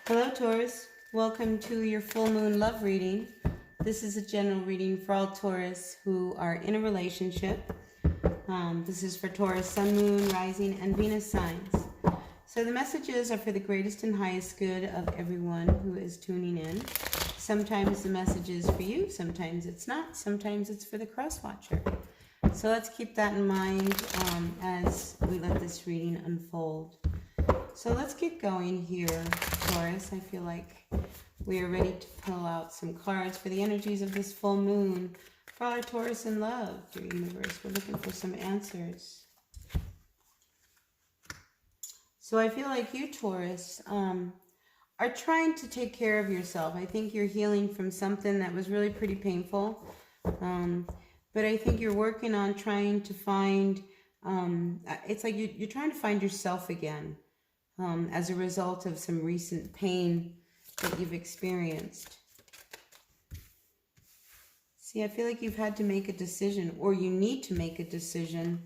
Hello, Taurus. Welcome to your full moon love reading. This is a general reading for all Taurus who are in a relationship. This is for Taurus, Sun, Moon, Rising, and Venus signs. So the messages are for the greatest and highest good of everyone who is tuning in. Sometimes the message is for you, sometimes it's not, sometimes it's for the cross watcher. So let's keep that in mind as we let this reading unfold. So let's get going here, Taurus. I feel like we are ready to pull out some cards for the energies of this full moon for our Taurus in love, dear universe. We're looking for some answers. So I feel like you, Taurus, are trying to take care of yourself. I think you're healing from something that was really pretty painful. But I think you're working on trying to find, it's like you're trying to find yourself again. As a result of some recent pain that you've experienced. See, I feel like you've had to make a decision, or you need to make a decision.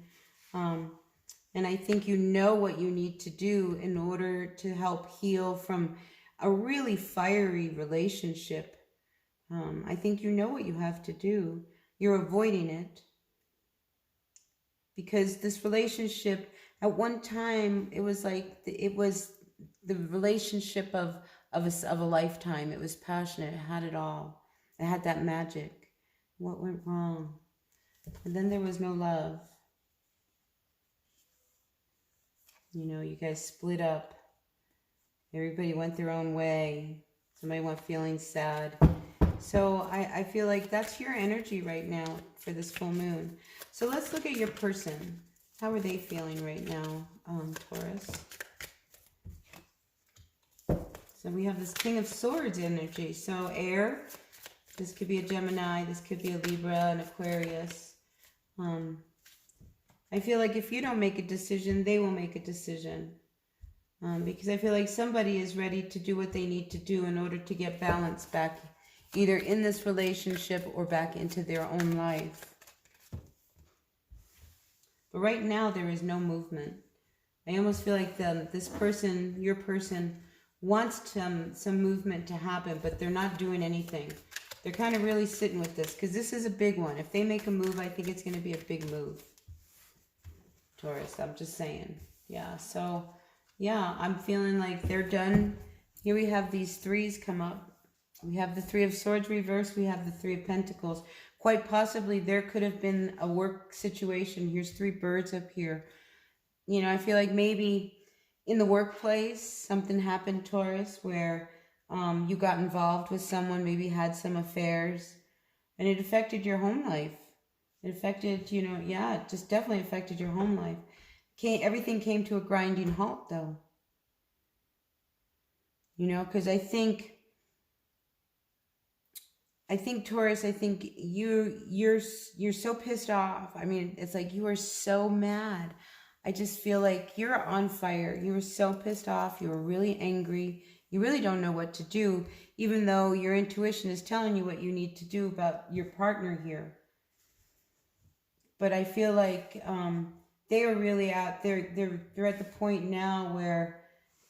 And I think you know what you need to do in order to help heal from a really fiery relationship. I think you know what you have to do. You're avoiding it. Because this relationship, at one time, it was like, it was the relationship of a lifetime. It was passionate. It had it all. It had that magic. What went wrong? And then there was no love. You know, you guys split up. Everybody went their own way. Somebody went feeling sad. So I feel like that's your energy right now for this full moon. So let's look at your person. How are they feeling right now, Taurus? So we have this King of Swords energy. So air, this could be a Gemini, this could be a Libra, an Aquarius. I feel like if you don't make a decision, they will make a decision. Because I feel like somebody is ready to do what they need to do in order to get balance back, either in this relationship or back into their own life. But right now, there is no movement. I almost feel like this person, your person, wants some movement to happen, but they're not doing anything. They're kind of really sitting with this, because this is a big one. If they make a move, I think it's going to be a big move. Taurus, I'm just saying. Yeah, so, yeah, I'm feeling like they're done. Here we have these threes come up. We have the Three of Swords reversed. We have the Three of Pentacles. Quite possibly there could have been a work situation. Here's three birds up here. You know, I feel like maybe in the workplace, something happened, Taurus, where you got involved with someone, maybe had some affairs, and it affected your home life. It affected, you know, yeah, it just definitely affected your home life. Everything came to a grinding halt, though. You know, because I think Taurus, I think you're so pissed off. I mean, it's like you are so mad. I just feel like you're on fire. You were so pissed off. You were really angry. You really don't know what to do, even though your intuition is telling you what you need to do about your partner here. But I feel like they are really out. They're at the point now where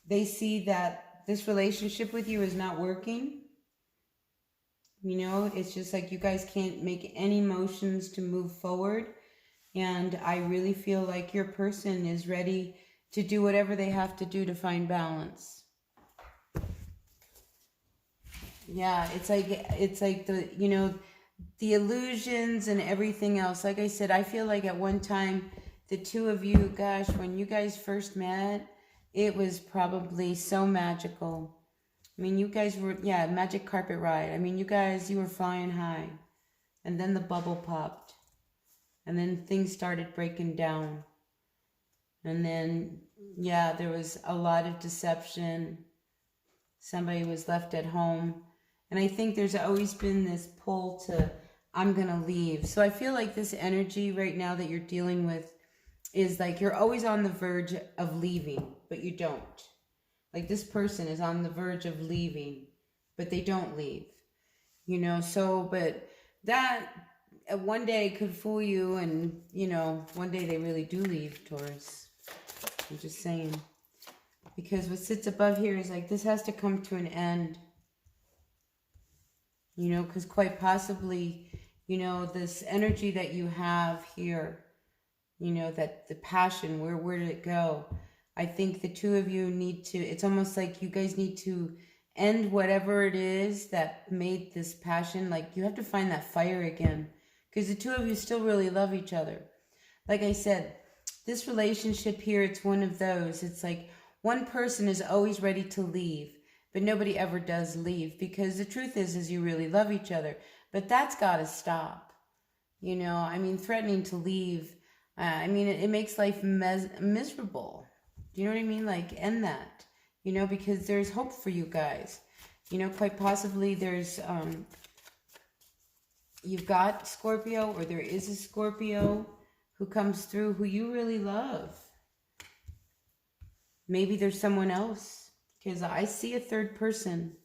they see that this relationship with you is not working. You know, it's just like you guys can't make any motions to move forward. And I really feel like your person is ready to do whatever they have to do to find balance. Yeah, it's like the, you know, the illusions and everything else. Like I said, I feel like at one time, the two of you, gosh, when you guys first met, it was probably so magical. I mean, you guys were, yeah, magic carpet ride. I mean, you were flying high. And then the bubble popped. And then things started breaking down. And then, yeah, there was a lot of deception. Somebody was left at home. And I think there's always been this pull to, I'm going to leave. So I feel like this energy right now that you're dealing with is like you're always on the verge of leaving, but you don't. Like this person is on the verge of leaving, but they don't leave, you know, so, but that one day could fool you and, you know, one day they really do leave, Taurus. I'm just saying. Because what sits above here is like, this has to come to an end. You know, because quite possibly, you know, this energy that you have here, you know, that the passion, where did it go? I think the two of you need to, it's almost like you guys need to end whatever it is that made this passion. Like, you have to find that fire again, because the two of you still really love each other. Like I said, this relationship here, it's one of those. It's like one person is always ready to leave, but nobody ever does leave, because the truth is you really love each other. But that's got to stop. You know, I mean, threatening to leave, I mean, it makes life miserable. Do you know what I mean? Like, end that, you know, because there's hope for you guys. You know, quite possibly there's, you've got Scorpio, or there is a Scorpio who comes through who you really love. Maybe there's someone else, because I see a third person.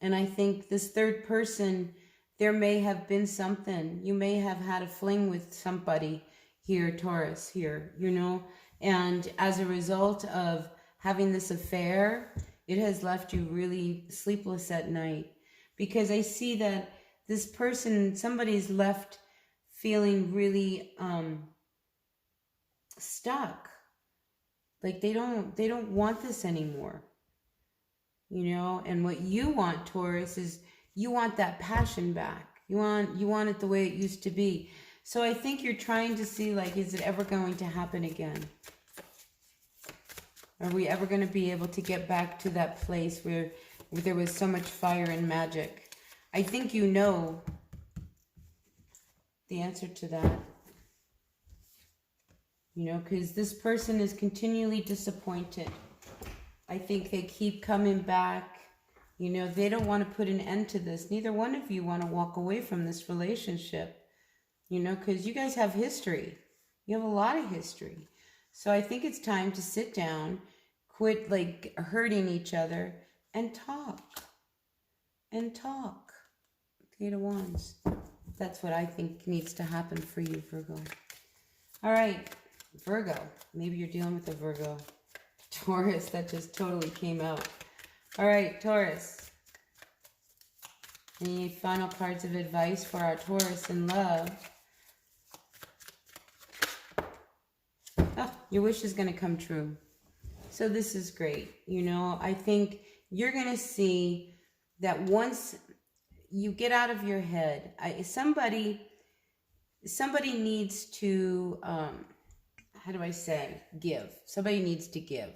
And I think this third person, there may have been something. You may have had a fling with somebody here, Taurus, here, you know. And as a result of having this affair, it has left you really sleepless at night. Because I see that this person, somebody's left feeling really stuck. Like they don't want this anymore. You know, and what you want, Taurus, is you want that passion back. You want it the way it used to be. So I think you're trying to see, like, is it ever going to happen again? Are we ever going to be able to get back to that place where there was so much fire and magic? I think you know the answer to that. You know, because this person is continually disappointed. I think they keep coming back. You know, they don't want to put an end to this. Neither one of you want to walk away from this relationship. You know, because you guys have history. You have a lot of history. So I think it's time to sit down, quit like hurting each other, and talk. And talk. Eight of Wands. That's what I think needs to happen for you, Virgo. All right, Virgo. Maybe you're dealing with a Virgo. Taurus, that just totally came out. All right, Taurus. Any final cards of advice for our Taurus in love? Oh, your wish is going to come true. So this is great. You know, I think you're going to see that once you get out of your head, somebody needs to, how do I say, give. Somebody needs to give.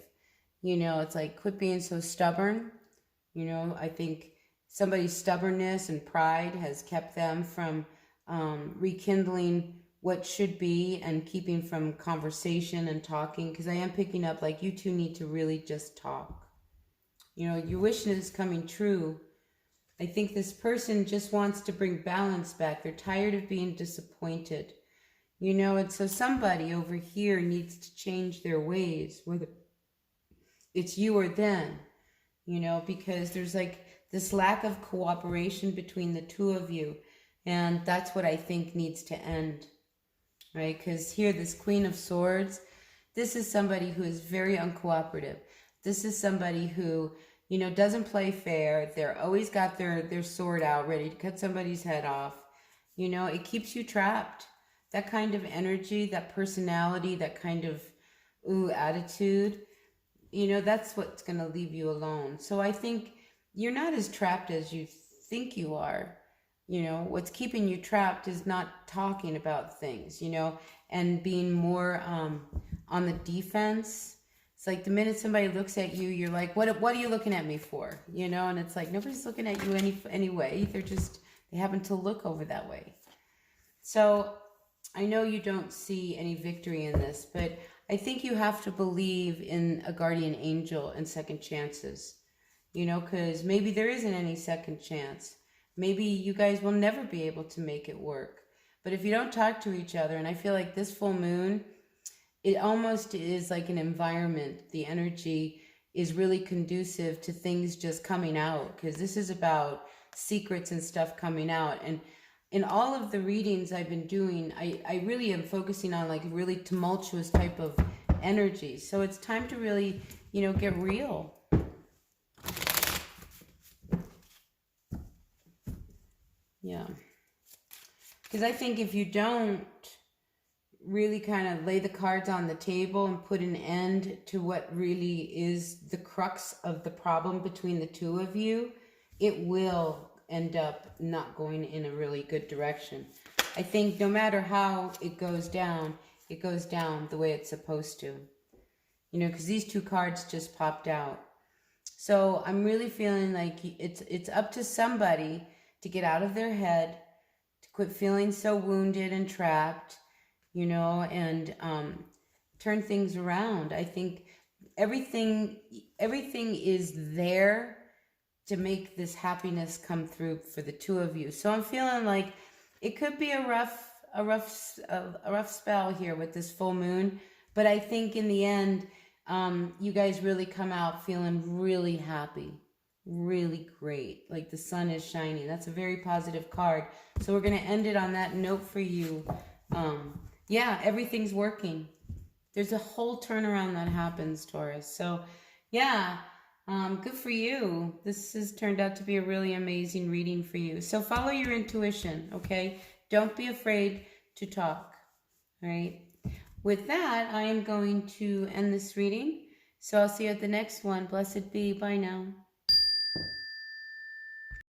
You know, it's like, quit being so stubborn. You know, I think somebody's stubbornness and pride has kept them from rekindling what should be and keeping from conversation and talking. Because I am picking up, like, you two need to really just talk. You know, your wish is coming true. I think this person just wants to bring balance back. They're tired of being disappointed. You know, and so somebody over here needs to change their ways, whether it's you or them, you know, because there's like this lack of cooperation between the two of you. And that's what I think needs to end, right? Because here, this Queen of Swords, this is somebody who is very uncooperative. This is somebody who, you know, doesn't play fair. They're always got their sword out ready to cut somebody's head off. You know, it keeps you trapped. That kind of energy, that personality, that kind of attitude, you know, that's what's going to leave you alone. So I think you're not as trapped as you think you are. You know, what's keeping you trapped is not talking about things, you know, and being more on the defense. It's like the minute somebody looks at you, you're like, what are you looking at me for? You know, and it's like, nobody's looking at you anyway. They happen to look over that way. So I know you don't see any victory in this, but I think you have to believe in a guardian angel and second chances, you know, because maybe there isn't any second chance. Maybe you guys will never be able to make it work. But if you don't talk to each other, and I feel like this full moon, it almost is like an environment. The energy is really conducive to things just coming out, because this is about secrets and stuff coming out. And in all of the readings I've been doing, I really am focusing on like really tumultuous type of energy. So it's time to really, you know, get real. Yeah. Because I think if you don't really kind of lay the cards on the table and put an end to what really is the crux of the problem between the two of you, it will end up not going in a really good direction. I think no matter how it goes down the way it's supposed to. You know, because these two cards just popped out. So I'm really feeling like it's up to somebody to get out of their head, to quit feeling so wounded and trapped, you know, and turn things around. I think everything is there to make this happiness come through for the two of you. So I'm feeling like it could be a rough spell here with this full moon, but I think in the end, you guys really come out feeling really happy, really great, like the sun is shining. That's a very positive card. So we're going to end it on that note for you. Yeah, everything's working. There's a whole turnaround that happens, Taurus. So yeah, good for you. This has turned out to be a really amazing reading for you. So follow your intuition, okay? Don't be afraid to talk, all right? With that, I am going to end this reading. So I'll see you at the next one. Blessed be. Bye now.